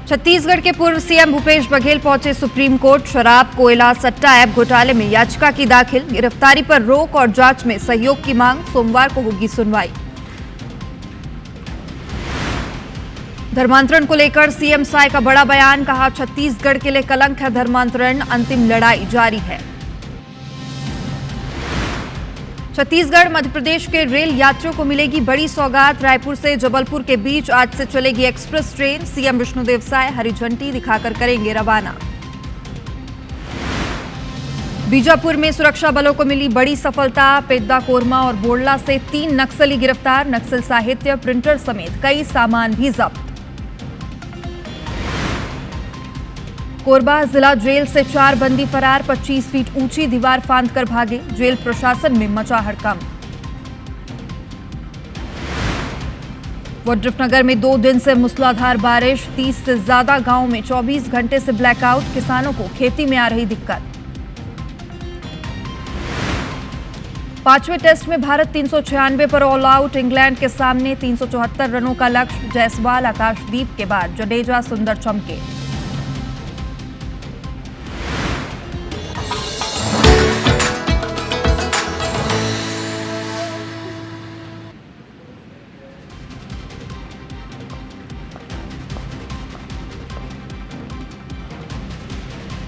छत्तीसगढ़ के पूर्व सीएम भूपेश बघेल पहुंचे सुप्रीम कोर्ट। शराब कोयला सट्टा ऐप घोटाले में याचिका की दाखिल। गिरफ्तारी पर रोक और जांच में सहयोग की मांग। सोमवार को होगी सुनवाई। धर्मांतरण को लेकर सीएम साय का बड़ा बयान। कहा, छत्तीसगढ़ के लिए कलंक है धर्मांतरण, अंतिम लड़ाई जारी है। छत्तीसगढ़ मध्य प्रदेश के रेल यात्रियों को मिलेगी बड़ी सौगात। रायपुर से जबलपुर के बीच आज से चलेगी express train. CM Vishnudeo Sai हरी झंडी दिखाकर करेंगे रवाना। बीजापुर में सुरक्षा बलों को मिली बड़ी सफलता। पेद्दा कोरमा और बोडला से 3 नक्सली गिरफ्तार। नक्सल साहित्य, प्रिंटर समेत कई सामान भी जब्त। कोरबा जिला जेल से 4 बंदी फरार। 25 फीट ऊंची दीवार फांदकर भागे। जेल प्रशासन में मचा हड़कंप। वोड्रफनगर में 2 दिन से मूसलाधार बारिश। 30 से ज्यादा गांवों में 24 घंटे से ब्लैकआउट। किसानों को खेती में आ रही दिक्कत। 5वें टेस्ट में भारत 396 पर ऑल आउट। इंग्लैंड के सामने 374 रनों का लक्ष्य। जायसवाल, आकाशदीप के बाद जडेजा सुंदर चमके।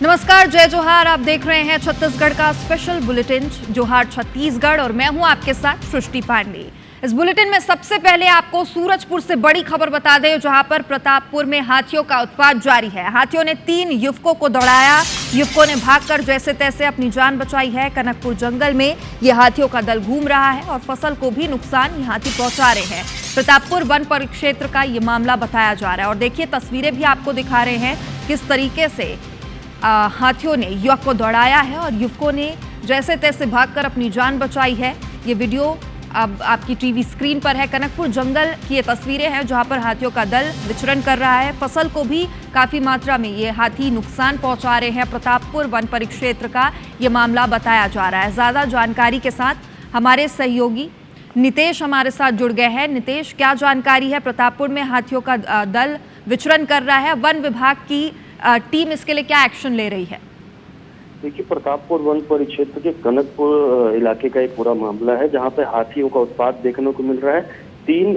नमस्कार, जय जोहार। आप देख रहे हैं छत्तीसगढ़ का स्पेशल बुलेटिन जोहार छत्तीसगढ़ और मैं हूं आपके साथ सृष्टि पांडे। इस बुलेटिन में सबसे पहले आपको सूरजपुर से बड़ी खबर बता दें, जहां पर प्रतापपुर में हाथियों का उत्पात जारी है। हाथियों ने 3 युवकों को दौड़ाया। युवकों ने भागकर जैसे तैसे अपनी जान बचाई है। कनकपुर जंगल में ये हाथियों का दल घूम रहा है और फसल को भी नुकसान ये हाथी पहुंचा रहे हैं। प्रतापपुर वन परिक्षेत्र का ये मामला बताया जा रहा है और देखिए तस्वीरें भी आपको दिखा रहे हैं किस तरीके से हाथियों ने युवक को दौड़ाया है और युवकों ने जैसे तैसे भागकर अपनी जान बचाई है। ये वीडियो अब आपकी टीवी स्क्रीन पर है। कनकपुर जंगल की ये तस्वीरें हैं जहां पर हाथियों का दल विचरण कर रहा है। फसल को भी काफी मात्रा में ये हाथी नुकसान पहुंचा रहे हैं। प्रतापपुर वन परिक्षेत्र का ये मामला बताया जा रहा है। ज्यादा जानकारी के साथ हमारे सहयोगी नितेश हमारे साथ जुड़ गए हैं। नितेश, क्या जानकारी है? प्रतापपुर में हाथियों का दल विचरण कर रहा है, वन विभाग की टीम इसके लिए क्या एक्शन ले रही है? देखिए, प्रतापपुर वन परिक्षेत्र के कनकपुर इलाके का एक पूरा मामला है जहां पे हाथियों का उत्पात देखने को मिल रहा है। 3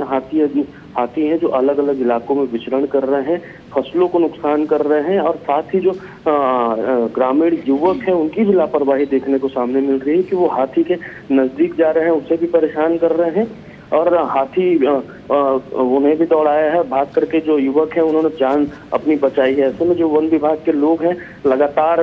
हाथी हैं जो अलग अलग इलाकों में विचरण कर रहे हैं, फसलों को नुकसान कर रहे हैं और साथ ही जो ग्रामीण युवक हैं उनकी भी लापरवाही देखने को सामने मिल रही है कि वो हाथी के नजदीक जा रहे हैं, उससे भी परेशान कर रहे हैं और हाथी उन्हें भी दौड़ाया है। भाग करके जो युवक हैं उन्होंने जान अपनी बचाई है। ऐसे में जो वन विभाग के लोग हैं लगातार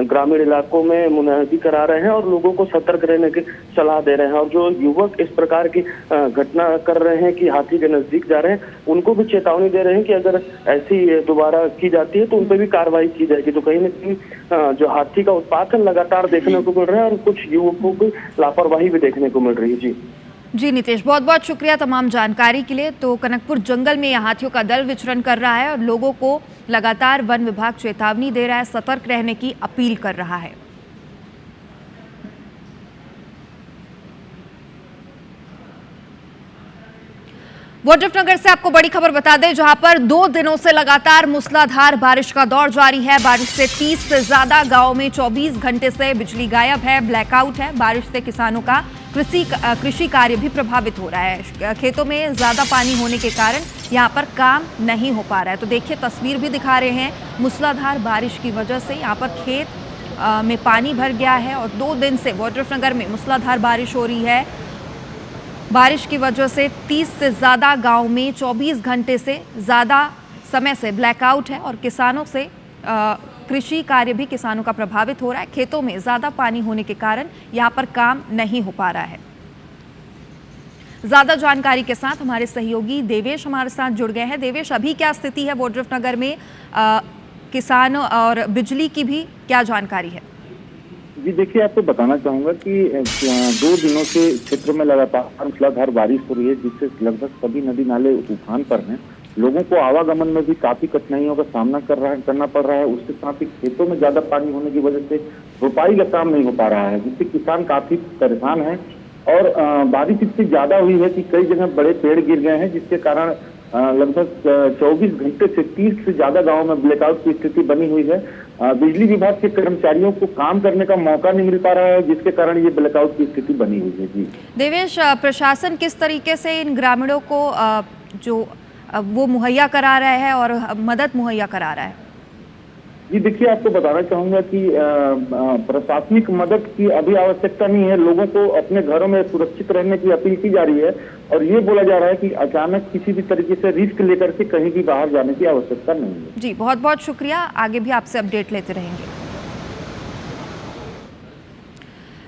ग्रामीण इलाकों में मुनादी करा रहे हैं और लोगों को सतर्क रहने की सलाह दे रहे हैं और जो युवक इस प्रकार की घटना कर रहे हैं कि हाथी के नजदीक जा रहे हैं उनको भी चेतावनी दे रहे हैं कि अगर ऐसी दोबारा की जाती है तो उन पर भी कार्रवाई की जाएगी। तो कहीं न कहीं जो हाथी का उत्पात है लगातार देखने को मिल रहा है और कुछ युवकों की लापरवाही भी देखने को मिल रही है। जी नितेश, बहुत बहुत शुक्रिया तमाम जानकारी के लिए। तो कनकपुर जंगल में यह हाथियों का दल विचरण कर रहा है और लोगों को लगातार वन विभाग चेतावनी दे रहा है, सतर्क रहने की अपील कर रहा है। वोड्रफनगर से आपको बड़ी खबर बता दें, जहां पर 2 दिनों से लगातार मूसलाधार बारिश का दौर जारी है। बारिश से 30 से ज्यादा गांवों में 24 घंटे से बिजली गायब है, ब्लैकआउट है। बारिश से किसानों का कृषि कार्य भी प्रभावित हो रहा है। खेतों में ज्यादा पानी होने के कारण यहां पर काम नहीं हो पा रहा है। तो देखिए तस्वीर भी दिखा रहे हैं, मूसलाधार बारिश की वजह से यहां पर खेत में पानी भर गया है और 2 दिन से वोड्रफनगर में मूसलाधार बारिश हो रही है। बारिश की वजह से 30 से ज़्यादा गांव में 24 घंटे से ज़्यादा समय से ब्लैकआउट है और किसानों से कृषि कार्य भी किसानों का प्रभावित हो रहा है। खेतों में ज़्यादा पानी होने के कारण यहाँ पर काम नहीं हो पा रहा है। ज़्यादा जानकारी के साथ हमारे सहयोगी देवेश हमारे साथ जुड़ गए हैं। देवेश, अभी क्या स्थिति है वोड्रफनगर में? किसान और बिजली की भी क्या जानकारी है? जी देखिए, आपको बताना चाहूंगा कि 2 दिनों से क्षेत्र में लगातार मूसलाधार बारिश हो रही है जिससे लगभग सभी नदी नाले उफान पर हैं। लोगों को आवागमन में भी काफी कठिनाइयों का सामना करना पड़ रहा है। उसके साथ ही खेतों में ज्यादा पानी होने की वजह से रोपाई का काम नहीं हो पा रहा है, जिससे किसान काफी परेशान हैं। और बारिश इतनी ज्यादा हुई है कि कई जगह बड़े पेड़ गिर गए हैं, जिसके कारण लगभग 24 घंटे से 30 से ज्यादा गांव में ब्लैकआउट की स्थिति बनी हुई है। बिजली विभाग के कर्मचारियों को काम करने का मौका नहीं मिल पा रहा है, जिसके कारण ये ब्लैकआउट की स्थिति बनी हुई है। जी देवेश, प्रशासन किस तरीके से इन ग्रामीणों को वो मुहैया करा रहा है और मदद मुहैया करा रहा है? जी देखिए, आपको बताना चाहूंगा कि प्रशासनिक मदद की अभी आवश्यकता नहीं है। लोगों को अपने घरों में सुरक्षित रहने की अपील की जा रही है और ये बोला जा रहा है कि अचानक किसी भी तरीके से रिस्क लेकर के कहीं भी बाहर जाने की आवश्यकता नहीं है। जी, बहुत बहुत शुक्रिया। आगे भी आपसे अपडेट लेते रहेंगे।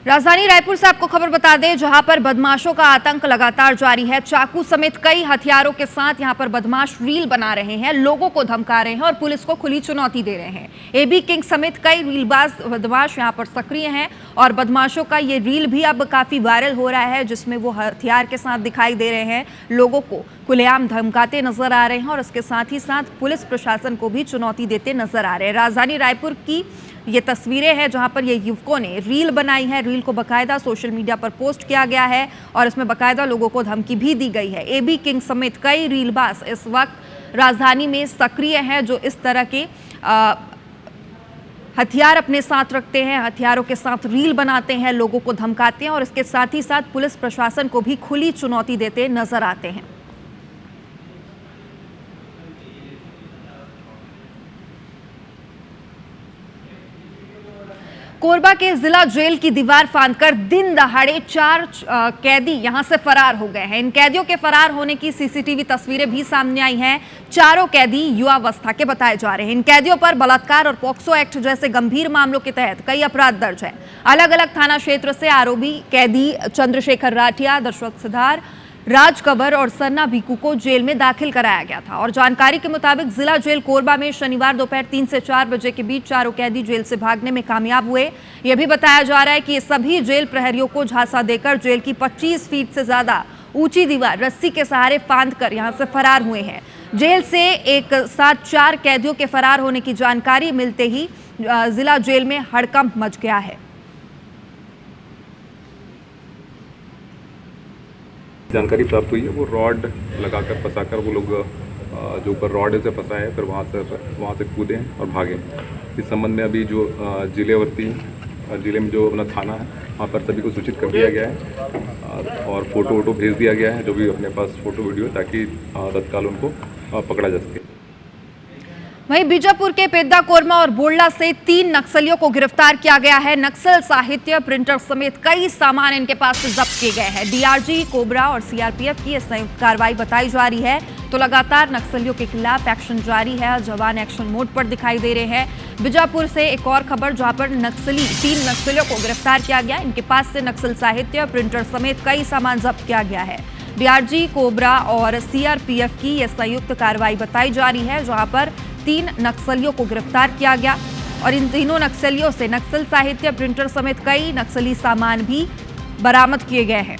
राजधानी रायपुर से आपको खबर बता दें, जहां पर बदमाशों का आतंक लगातार जारी है। चाकू समेत कई हथियारों के साथ यहां पर बदमाश रील बना रहे हैं, लोगों को धमका रहे हैं और पुलिस को खुली चुनौती दे रहे हैं। एबी किंग समेत कई रीलबाज बदमाश यहां पर सक्रिय हैं और बदमाशों का ये रील भी अब काफी वायरल हो रहा है, जिसमें वो हथियार के साथ दिखाई दे रहे हैं, लोगों को खुलेआम धमकाते नजर आ रहे हैं और इसके साथ ही साथ पुलिस प्रशासन को भी चुनौती देते नजर आ रहे हैं। राजधानी रायपुर की ये तस्वीरें हैं जहां पर ये युवकों ने रील बनाई है। रील को बकायदा सोशल मीडिया पर पोस्ट किया गया है और इसमें बकायदा लोगों को धमकी भी दी गई है। एबी किंग समेत कई रीलबाज इस वक्त राजधानी में सक्रिय हैं, जो इस तरह के हथियार अपने साथ रखते हैं, हथियारों के साथ रील बनाते हैं, लोगों को धमकाते हैं और इसके साथ ही साथ पुलिस प्रशासन को भी खुली चुनौती देते नजर आते हैं। कोरबा के जिला जेल की दीवार फांदकर दिन दहाड़े 4 कैदी यहां से फरार हो गए हैं। इन कैदियों के फरार होने की सीसीटीवी तस्वीरें भी सामने आई हैं। चारों कैदी युवावस्था के बताए जा रहे हैं। इन कैदियों पर बलात्कार और पॉक्सो एक्ट जैसे गंभीर मामलों के तहत कई अपराध दर्ज हैं। अलग अलग थाना क्षेत्र से आरोपी कैदी चंद्रशेखर राठिया, दशरथ सिद्धार, राज कंवर और सन्ना भिकू को जेल में दाखिल कराया गया था और जानकारी के मुताबिक जिला जेल कोरबा में शनिवार दोपहर 3 से 4 बजे के बीच चारों कैदी जेल से भागने में कामयाब हुए। यह भी बताया जा रहा है कि ये सभी जेल प्रहरियों को झांसा देकर जेल की 25 फीट से ज्यादा ऊंची दीवार रस्सी के सहारे फांदकर यहां से फरार हुए हैं। जेल से एक साथ 4 कैदियों के फरार होने की जानकारी मिलते ही जिला जेल में हड़कंप मच गया है। जानकारी प्राप्त हुई है, वो रॉड लगाकर फंसाकर वो लोग जो ऊपर रॉड से फंसा है, फिर वहाँ से कूदे हैं और भागे। इस संबंध में अभी जो जिले में जो अपना थाना है वहाँ पर सभी को सूचित कर दिया गया है और फोटो भेज दिया गया है, जो भी अपने पास फोटो वीडियो, ताकि तत्काल उनको पकड़ा जा सके। वहीं बीजापुर के पेद्दा कोरमा और बोड़ला से 3 नक्सलियों को गिरफ्तार किया गया है। नक्सल साहित्य, प्रिंटर समेत कई सामान इनके पास से जब्त किए गए हैं। डीआरजी, कोबरा और सीआरपीएफ की संयुक्त कार्रवाई बताई जा रही है। तो लगातार नक्सलियों के खिलाफ एक्शन जारी है, जवान एक्शन मोड पर दिखाई दे रहे हैं। बीजापुर से एक और खबर, जहां पर 3 नक्सलियों को गिरफ्तार किया गया। इनके पास से नक्सल साहित्य, प्रिंटर समेत कई सामान जब्त किया गया है। डीआरजी, कोबरा और सीआरपीएफ की यह संयुक्त कार्रवाई बताई जा रही है, जहां पर 3 नक्सलियों को गिरफ्तार किया गया और इन तीनों नक्सलियों से नक्सल साहित्य, प्रिंटर समेत कई नक्सली सामान भी बरामद किए गए हैं।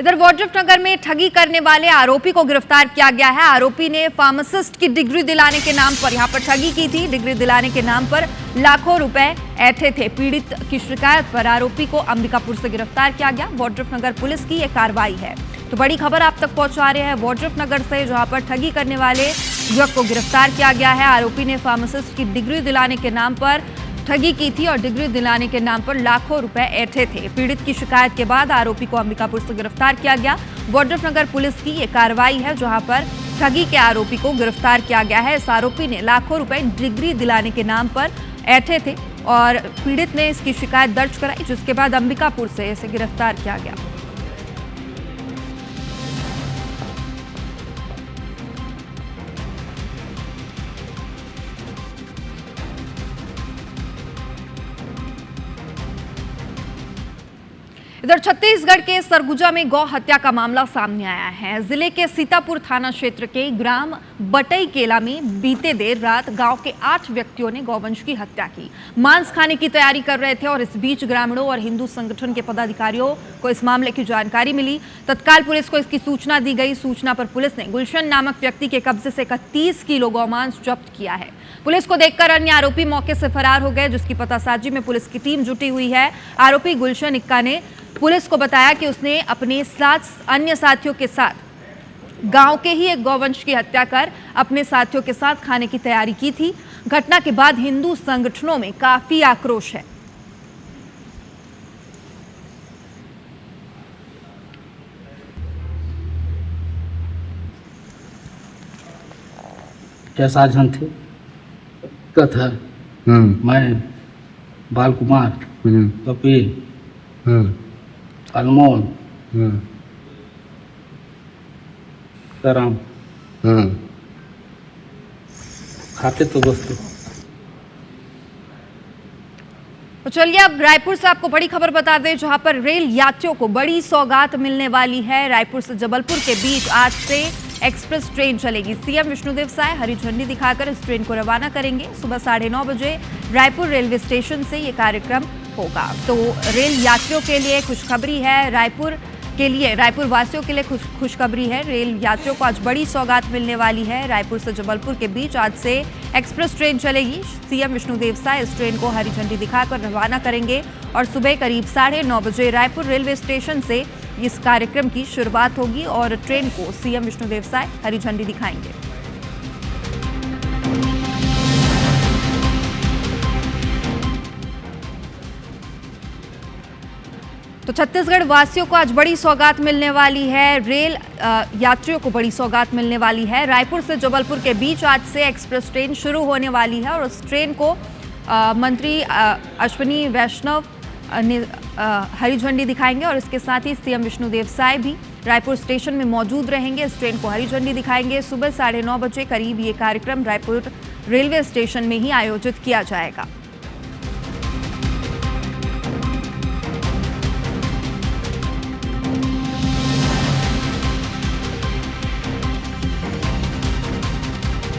इधर वाड्रफ नगर में ठगी करने वाले आरोपी को गिरफ्तार किया गया है। आरोपी ने फार्मासिस्ट की डिग्री दिलाने के नाम पर यहां पर ठगी की थी। डिग्री दिलाने के नाम पर लाखों रुपए ऐंठे थे। पीड़ित की शिकायत पर आरोपी को अंबिकापुर से गिरफ्तार किया गया। वाड्रफ नगर पुलिस की यह कार्रवाई है। तो बड़ी खबर आप तक पहुंचा रहे हैं वाड्रफ नगर से, जहां पर ठगी करने वाले युवक को गिरफ्तार किया गया है। आरोपी ने फार्मासिस्ट की डिग्री दिलाने के नाम पर ठगी की थी और डिग्री दिलाने के नाम पर लाखों रुपए ऐंठे थे। पीड़ित की शिकायत के बाद आरोपी को अंबिकापुर से गिरफ्तार किया गया। वाड्रफ नगर पुलिस की यह कार्रवाई है, जहां पर ठगी के आरोपी को गिरफ्तार किया गया है। इस आरोपी ने लाखों रुपए डिग्री दिलाने के नाम पर ऐंठे थे और पीड़ित ने इसकी शिकायत दर्ज कराई, जिसके बाद अंबिकापुर से इसे गिरफ्तार किया गया। इधर छत्तीसगढ़ के सरगुजा में गौ हत्या का मामला सामने आया है। जिले के सीतापुर थाना क्षेत्र के ग्राम बटई केला में बीते देर रात गांव के 8 व्यक्तियों ने गौवंश की हत्या की। मांस खाने की तैयारी कर रहे थे और इस बीच ग्रामीणों और हिंदू संगठन के पदाधिकारियों को इस मामले की जानकारी मिली। तत्काल पुलिस को इसकी सूचना दी गई। सूचना पर पुलिस ने गुलशन नामक व्यक्ति के कब्जे से 31 किलो गौमांस जब्त किया है। पुलिस को देखकर अन्य आरोपी मौके से फरार हो गए, जिसकी पतासाजी में पुलिस की टीम जुटी हुई है। आरोपी गुलशन इक्का ने पुलिस को बताया कि उसने अपने 7 अन्य साथियों के साथ गांव के ही एक गौवंश की हत्या कर अपने साथियों के साथ खाने की तैयारी की थी। घटना के बाद हिंदू संगठनों में काफी आक्रोश है। क्या साधन थे? कथा मैं बाल कुमार, कपिल, अनमोल, करम खाते तो दोस्तों। तो चलिए अब रायपुर से आपको बड़ी खबर बता दें, जहां पर रेल यात्रियों को बड़ी सौगात मिलने वाली है। रायपुर से जबलपुर के बीच आज से एक्सप्रेस ट्रेन चलेगी। सीएम विष्णुदेव साय हरी झंडी दिखाकर इस ट्रेन को रवाना करेंगे। सुबह 9:30 बजे रायपुर रेलवे स्टेशन से ये कार्यक्रम होगा। तो रेल यात्रियों के लिए खुशखबरी है, रायपुर वासियों के लिए खुशखबरी है। रेल यात्रियों को आज बड़ी सौगात मिलने वाली है। रायपुर से जबलपुर के बीच आज से एक्सप्रेस ट्रेन चलेगी। सीएम विष्णुदेव साय इस ट्रेन को हरी झंडी दिखाकर रवाना करेंगे और सुबह करीब 9:30 बजे रायपुर रेलवे स्टेशन से इस कार्यक्रम की शुरुआत होगी और ट्रेन को सीएम विष्णुदेव साय हरी झंडी दिखाएंगे। तो छत्तीसगढ़ वासियों को आज बड़ी सौगात मिलने वाली है। रेल यात्रियों को बड़ी सौगात मिलने वाली है। रायपुर से जबलपुर के बीच आज से एक्सप्रेस ट्रेन शुरू होने वाली है और उस ट्रेन को मंत्री अश्विनी वैष्णव हरी झंडी दिखाएंगे और इसके साथ ही सीएम विष्णुदेव साय भी रायपुर स्टेशन में मौजूद रहेंगे। इस ट्रेन को हरी झंडी दिखाएंगे। सुबह 9:30 बजे करीब ये कार्यक्रम रायपुर रेलवे स्टेशन में ही आयोजित किया जाएगा।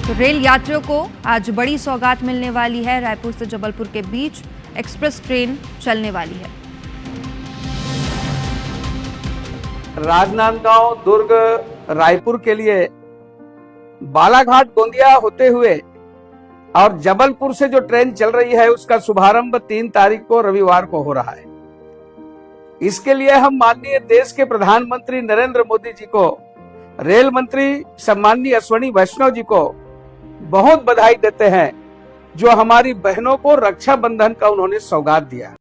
तो रेल यात्रियों को आज बड़ी सौगात मिलने वाली है। रायपुर से जबलपुर के बीच एक्सप्रेस ट्रेन चलने वाली है। राजनांदगांव, दुर्ग, रायपुर के लिए बालाघाट, गोंदिया होते हुए और जबलपुर से जो ट्रेन चल रही है उसका शुभारंभ 3 तारीख को रविवार को हो रहा है। इसके लिए हम माननीय देश के प्रधानमंत्री नरेंद्र मोदी जी को, रेल मंत्री सम्माननीय अश्विनी वैष्णव जी को बहुत बधाई देते हैं, जो हमारी बहनों को रक्षाबंधन का उन्होंने सौगात दिया।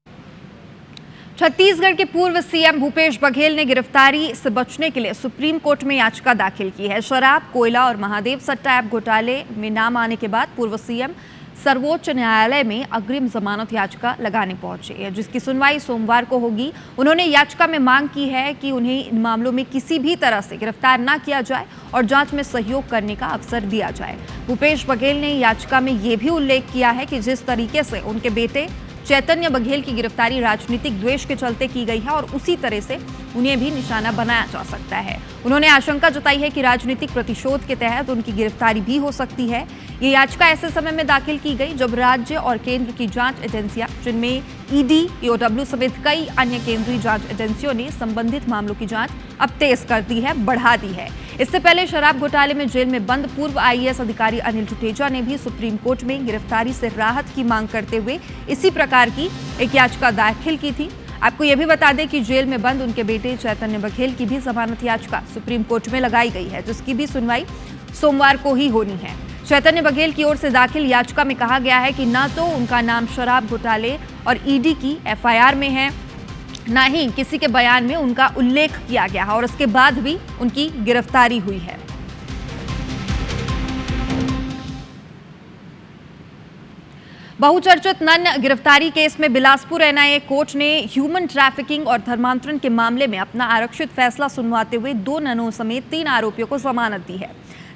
छत्तीसगढ़ के पूर्व सीएम भूपेश बघेल ने गिरफ्तारी से बचने के लिए सुप्रीम कोर्ट में याचिका दाखिल की है। शराब, कोयला और महादेव सट्टा ऐप घोटाले में नाम आने के बाद पूर्व सीएम सर्वोच्च न्यायालय में अग्रिम जमानत याचिका लगाने पहुंचे हैं, जिसकी सुनवाई सोमवार को होगी। उन्होंने याचिका में मांग की है कि उन्हें इन मामलों में किसी भी तरह से गिरफ्तार न किया जाए और जांच में सहयोग करने का अवसर दिया जाए। भूपेश बघेल ने याचिका में यह भी उल्लेख किया है कि जिस तरीके से उनके बेटे चैतन्य बघेल की गिरफ्तारी राजनीतिक द्वेष के चलते की गई है और उसी तरह से उन्हें भी निशाना बनाया जा सकता है। उन्होंने आशंका जताई है कि राजनीतिक प्रतिशोध के तहत उनकी गिरफ्तारी भी हो सकती है। ये याचिका ऐसे समय में दाखिल की गई जब राज्य और केंद्र की जांच एजेंसियां, जिनमें ईडी, ईओडब्ल्यू समेत कई अन्य केंद्रीय जांच एजेंसियों ने संबंधित मामलों की जांच अब तेज कर दी है, बढ़ा दी है। इससे पहले शराब घोटाले में जेल में बंद पूर्व आईएएस अधिकारी अनिल टुटेजा ने भी सुप्रीम कोर्ट में गिरफ्तारी से राहत की मांग करते हुए इसी प्रकार की एक याचिका दाखिल की थी। आपको यह भी बता दें कि जेल में बंद उनके बेटे चैतन्य बघेल की भी जमानत याचिका सुप्रीम कोर्ट में लगाई गई है, जिसकी भी सुनवाई सोमवार को ही होनी है। चैतन्य बघेल की ओर से दाखिल याचिका में कहा गया है कि न तो उनका नाम शराब घोटाले और ईडी की एफआईआर में है, न ही किसी के बयान में उनका उल्लेख किया गया है और उसके बाद भी उनकी गिरफ्तारी हुई है। बहुचर्चित नन गिरफ्तारी केस में बिलासपुर एनआईए कोर्ट ने ह्यूमन ट्रैफिकिंग और धर्मांतरण के मामले में अपना आरक्षित फैसला सुनवाते हुए 2 ननों समेत 3 आरोपियों को जमानत दी है।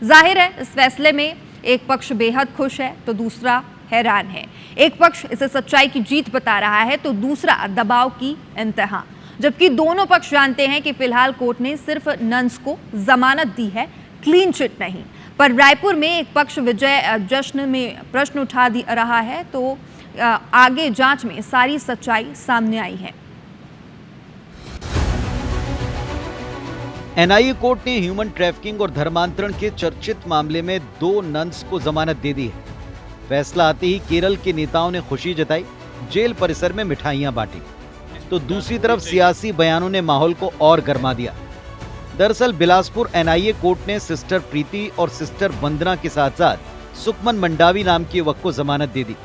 जाहिर है इस फैसले में एक पक्ष बेहद खुश है तो दूसरा हैरान है। एक पक्ष इसे सच्चाई की जीत बता रहा है तो दूसरा दबाव की इंतहा। जबकि दोनों पक्ष जानते हैं कि फिलहाल कोर्ट ने सिर्फ नंस को जमानत दी है, क्लीन चिट नहीं। पर रायपुर में एक पक्ष विजय जश्न में प्रश्न उठा रहा है, तो आगे जांच में सारी सच्चाई सामने आई है। एनआईए कोर्ट ने ह्यूमन ट्रैफिकिंग और धर्मांतरण के चर्चित मामले में 2 नन्स को जमानत दे दी है। फैसला आते ही केरल के नेताओं ने खुशी जताई, जेल परिसर में मिठाइयां बांटी, तो दूसरी तरफ सियासी बयानों ने माहौल को और गर्मा दिया। दरअसल बिलासपुर एनआईए कोर्ट ने सिस्टर प्रीति और सिस्टर वंदना के साथ साथ सुकमन मंडावी नाम के युवक को जमानत दे दी।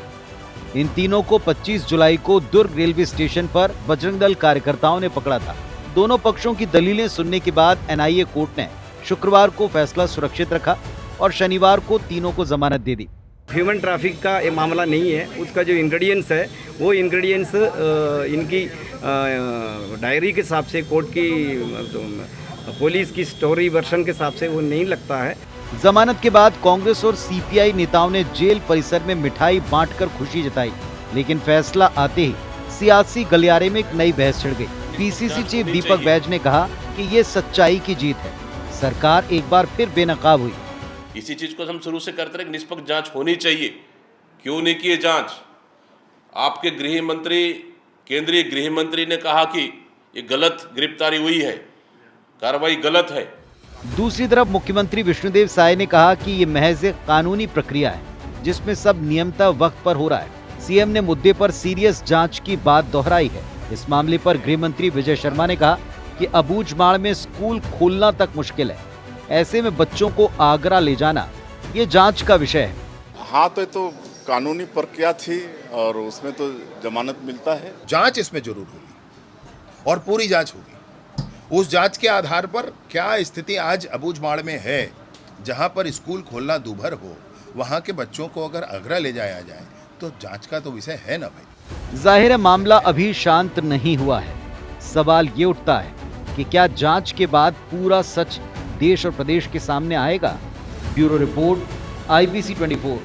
इन तीनों को 25 जुलाई को दुर्ग रेलवे स्टेशन पर बजरंग दल कार्यकर्ताओं ने पकड़ा था। दोनों पक्षों की दलीलें सुनने के बाद एनआईए कोर्ट ने शुक्रवार को फैसला सुरक्षित रखा और शनिवार को तीनों को जमानत दे दी। ह्यूमन ट्रैफिक का ये मामला नहीं है, उसका जो इंग्रेडिएंट्स है वो इंग्रेडिएंट्स इनकी डायरी के हिसाब से, कोर्ट की पुलिस की स्टोरी वर्शन के हिसाब से वो नहीं लगता है। जमानत के बाद कांग्रेस और सीपीआई नेताओं ने जेल परिसर में मिठाई बांटकर खुशी जताई, लेकिन फैसला आते ही सियासी गलियारे में एक नई बहस छिड़ गई। पीसीसी चीफ दीपक बैज ने कहा कि ये सच्चाई की जीत है, सरकार एक बार फिर बेनकाब हुई। इसी चीज को हम शुरू से करते रहे, निष्पक्ष जांच होनी चाहिए। क्यों नहीं की जांच? आपके गृह मंत्री, केंद्रीय गृह मंत्री ने कहा कि ये गलत गिरफ्तारी हुई है, कार्रवाई गलत है। दूसरी तरफ मुख्यमंत्री विष्णुदेव साय ने कहा कि ये महज एक कानूनी प्रक्रिया है जिसमें सब नियमतः वक्त पर हो रहा है। सीएम ने मुद्दे पर सीरियस जांच की बात दोहराई है। इस मामले पर गृह मंत्री विजय शर्मा ने कहा कि अबूझमाड़ में स्कूल खोलना तक मुश्किल है, ऐसे में बच्चों को आगरा ले जाना ये जांच का विषय है। हाँ, तो कानूनी प्रक्रिया थी और उसमें तो जमानत मिलता है। जांच इसमें जरूर होगी और पूरी जांच होगी। उस जांच के आधार पर क्या स्थिति आज अबूझमाड़ में है, जहां पर स्कूल खोलना दूभर हो, वहां के बच्चों को अगर आगरा ले जाया जाए तो जांच का तो विषय है ना भाई। जाहिर है मामला अभी शांत नहीं हुआ है। सवाल ये उठता है कि क्या जांच के बाद पूरा सच देश और प्रदेश के सामने आएगा। Bureau report, IBC 24।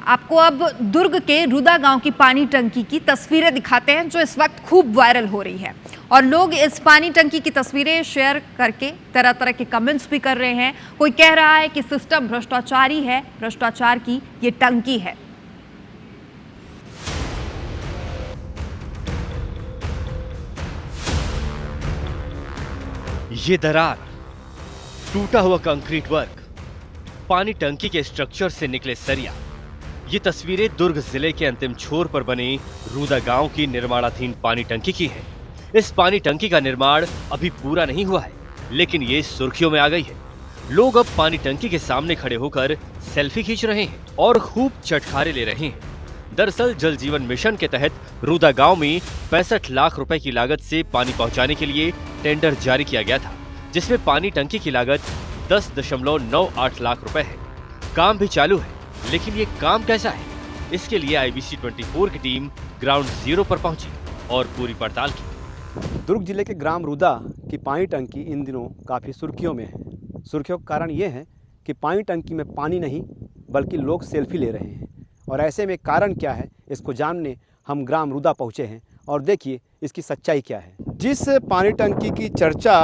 आपको अब दुर्ग के रुदा गांव की पानी टंकी की तस्वीरें दिखाते हैं जो इस वक्त खूब वायरल हो रही है, और लोग इस पानी टंकी की तस्वीरें शेयर करके तरह तरह के कमेंट्स भी कर रहे हैं। कोई कह रहा है कि सिस्टम भ्रष्टाचारी है, भ्रष्टाचार की ये टंकी है। ये दरार, टूटा हुआ कंक्रीट वर्क, पानी टंकी के स्ट्रक्चर से निकले सरिया, ये तस्वीरें दुर्ग जिले के अंतिम छोर पर बनी रूदा गांव की निर्माणाधीन पानी टंकी की है। इस पानी टंकी का निर्माण अभी पूरा नहीं हुआ है, लेकिन ये सुर्खियों में आ गई है। लोग अब पानी टंकी के सामने खड़े होकर सेल्फी खींच रहे हैं और खूब चटखारे ले रहे हैं। दरअसल जल जीवन मिशन के तहत रूदा गांव में 65 लाख रुपए की लागत से पानी पहुंचाने के लिए टेंडर जारी किया गया था, जिसमें पानी टंकी की लागत 10.98 लाख रुपए है। काम भी चालू है, लेकिन ये काम कैसा है, इसके लिए IBC 24 की टीम ग्राउंड जीरो पर पहुंची और पूरी पड़ताल की। दुर्ग जिले के ग्राम रूदा की पानी टंकी इन दिनों काफ़ी सुर्खियों में है। सुर्खियों का कारण ये है कि पानी टंकी में पानी नहीं बल्कि लोग सेल्फी ले रहे हैं, और ऐसे में कारण क्या है इसको जानने हम ग्राम रूदा पहुँचे हैं, और देखिए इसकी सच्चाई क्या है। जिस पानी टंकी की चर्चा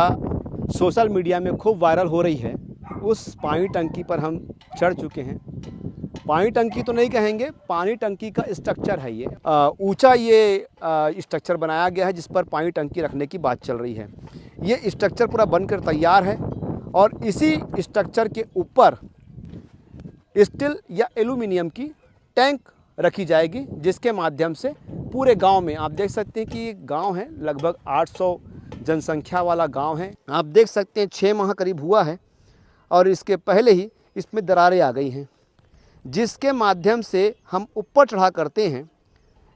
सोशल मीडिया में खूब वायरल हो रही है, उस पानी टंकी पर हम चढ़ चुके हैं। पानी टंकी तो नहीं कहेंगे, पानी टंकी का स्ट्रक्चर है ये। ऊंचा ये स्ट्रक्चर बनाया गया है जिस पर पानी टंकी रखने की बात चल रही है। ये स्ट्रक्चर पूरा बनकर तैयार है, और इसी स्ट्रक्चर के ऊपर स्टील या एल्यूमिनियम की टैंक रखी जाएगी, जिसके माध्यम से पूरे गांव में, आप देख सकते हैं कि गांव है लगभग 800 जनसंख्या वाला गांव है। आप देख सकते हैं 6 माह करीब हुआ है, और इसके पहले ही इसमें दरारें आ गई हैं, जिसके माध्यम से हम ऊपर चढ़ा करते हैं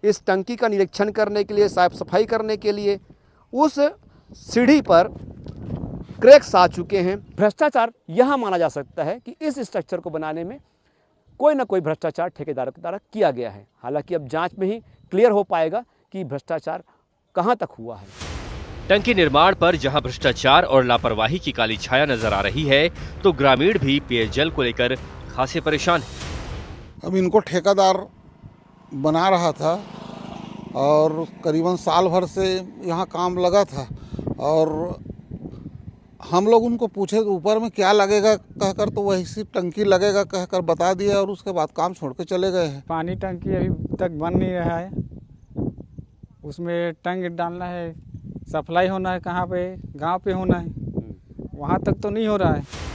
इस टंकी का निरीक्षण करने के लिए, साफ सफाई करने के लिए। उस सीढ़ी पर क्रैक्स आ चुके हैं। भ्रष्टाचार यहाँ माना जा सकता है कि इस स्ट्रक्चर को बनाने में कोई ना कोई भ्रष्टाचार ठेकेदारों के द्वारा किया गया है। हालांकि अब जांच में ही क्लियर हो पाएगा कि भ्रष्टाचार कहां तक हुआ है। टंकी निर्माण पर जहां भ्रष्टाचार और लापरवाही की काली छाया नजर आ रही है, तो ग्रामीण भी पेयजल को लेकर खासे परेशान हैं। अब इनको ठेकेदार बना रहा था और करीबन साल भर से यहाँ काम लगा था, और हम लोग उनको पूछे तो ऊपर में क्या लगेगा कहकर, तो वही सिर्फ टंकी लगेगा कहकर बता दिया और उसके बाद काम छोड़ के चले गए हैं। पानी टंकी अभी तक बन नहीं रहा है, उसमें टंक डालना है, सप्लाई होना है, कहाँ पे गांव पे होना है, वहाँ तक तो नहीं हो रहा है।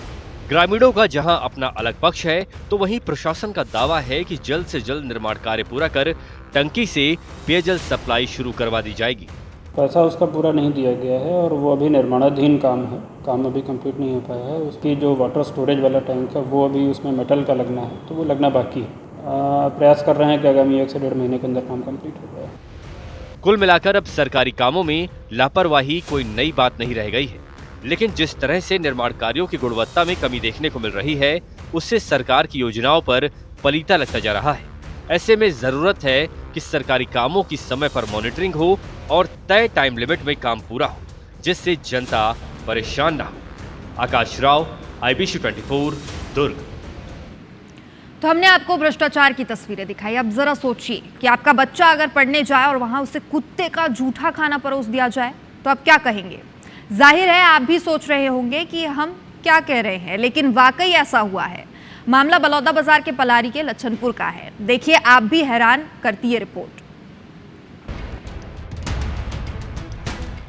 ग्रामीणों का जहां अपना अलग पक्ष है, तो वहीं प्रशासन का दावा है कि जल्द से जल्द निर्माण कार्य पूरा कर टंकी से पेयजल सप्लाई शुरू करवा दी जाएगी। पैसा उसका पूरा नहीं दिया गया है और वो अभी निर्माणाधीन काम है, काम अभी कंप्लीट नहीं हो पाया है। उसकी जो वाटर स्टोरेज वाला टैंक है वो अभी उसमें मेटल का लगना है, तो वो लगना बाकी है। प्रयास कर रहे हैं कि आगामी 1 से 1.5 महीने के अंदर काम कंप्लीट हो जाए। कुल मिलाकर अब सरकारी कामों में लापरवाही कोई नई बात नहीं रह गई है, लेकिन जिस तरह से निर्माण कार्यों की गुणवत्ता में कमी देखने को मिल रही है, उससे सरकार की योजनाओं पर पलीता लगता जा रहा है। ऐसे में जरूरत है कि सरकारी कामों की समय पर मॉनिटरिंग हो और तय टाइम लिमिट में काम पूरा हो, जिससे जनता परेशान ना हो। आकाश राव, IBC 24, दुर्ग। तो हमने आपको भ्रष्टाचार की तस्वीरें दिखाई। अब जरा सोचिए कि आपका बच्चा अगर पढ़ने जाए और वहां उसे कुत्ते का जूठा खाना परोस दिया जाए तो आप क्या कहेंगे? जाहिर है आप भी सोच रहे होंगे कि हम क्या कह रहे हैं, लेकिन वाकई ऐसा हुआ है। मामला बलौदा बाजार के पलारी के लच्छनपुर का है। देखिए, आप भी हैरान करती है रिपोर्ट।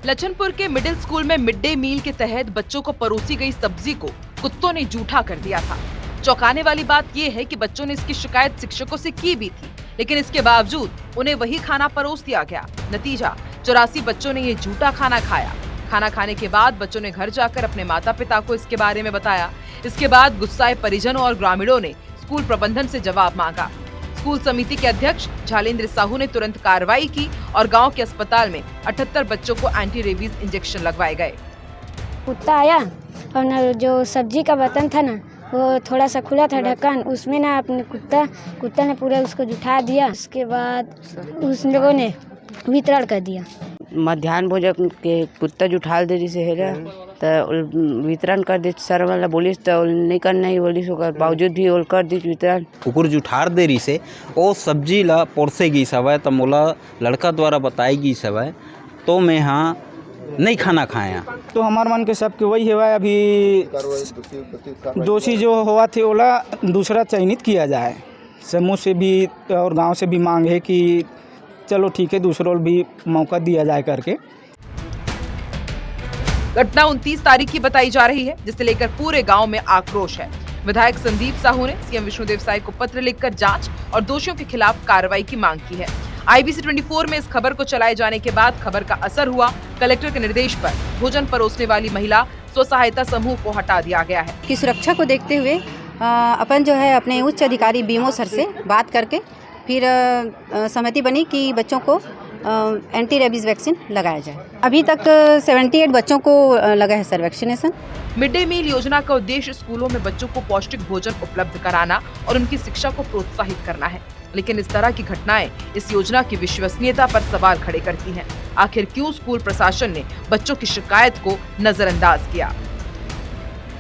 लच्छनपुर के मिडिल स्कूल में मिड डे मील के तहत बच्चों को परोसी गई सब्जी को कुत्तों ने जूठा कर दिया था। चौंकाने वाली बात यह है कि बच्चों ने इसकी शिकायत शिक्षकों से की भी थी, लेकिन इसके बावजूद उन्हें वही खाना परोस दिया गया। नतीजा 84 बच्चों ने ये जूठा खाना खाया। खाना खाने के बाद बच्चों ने घर जाकर अपने माता पिता को इसके बारे में बताया। इसके बाद गुस्साए परिजनों और ग्रामीणों ने स्कूल प्रबंधन से जवाब मांगा। स्कूल समिति के अध्यक्ष झालेंद्र साहू ने तुरंत कार्रवाई की और गांव के अस्पताल में 78 बच्चों को एंटी रेबीज इंजेक्शन लगवाए गए। कुत्ता आया और जो सब्जी का बर्तन था ना, वो थोड़ा सा खुला था ढक्कन, उसमें ना अपने कुत्ता ने पूरा उसको जुठा दिया। उसके बाद उस लोगों ने वितरण कर दिया। मध्याह्न भोजन के कुत्ता जुठाल दे से है तो वितरण कर दी। सर वाला बोलिस तो नहीं करना ही बोलिस, बावजूद भी ओल कर दी वितरण। कुकुर जुठार देरी से वो सब्जी ला पोरसेगी सवै तो मोला लड़का द्वारा बताएगी सवै, तो मैं हाँ नहीं खाना खाया। तो हमारे मन के सबके वही है, अभी दोषी जो हुआ थे ओला दूसरा चयनित किया जाए। समूह से भी और गांव से भी मांग है कि चलो ठीक है, दूसरों भी मौका दिया जाए करके। घटना 29 तारीख की बताई जा रही है, जिसे लेकर पूरे गांव में आक्रोश है। विधायक संदीप साहू ने सीएम विष्णुदेव साय को पत्र लिखकर जांच और दोषियों के खिलाफ कार्रवाई की मांग की है। IBC 24 में इस खबर को चलाए जाने के बाद खबर का असर हुआ। कलेक्टर के निर्देश पर भोजन परोसने वाली महिला स्व सहायता समूह को हटा दिया गया है। की सुरक्षा को देखते हुए अपन जो है अपने उच्च अधिकारी BMO सर से बात करके फिर सहमति बनी कि बच्चों को एंटी रेबीज वैक्सीन लगाया जाए। अभी तक 78 बच्चों को लगा है sir vaccination. Mid day meal योजना का उद्देश्य स्कूलों में बच्चों को पौष्टिक भोजन उपलब्ध कराना और उनकी शिक्षा को प्रोत्साहित करना है, लेकिन इस तरह की घटनाएं इस योजना की विश्वसनीयता पर सवाल खड़े करती हैं। आखिर क्यों स्कूल प्रशासन ने बच्चों की शिकायत को नजरअंदाज किया?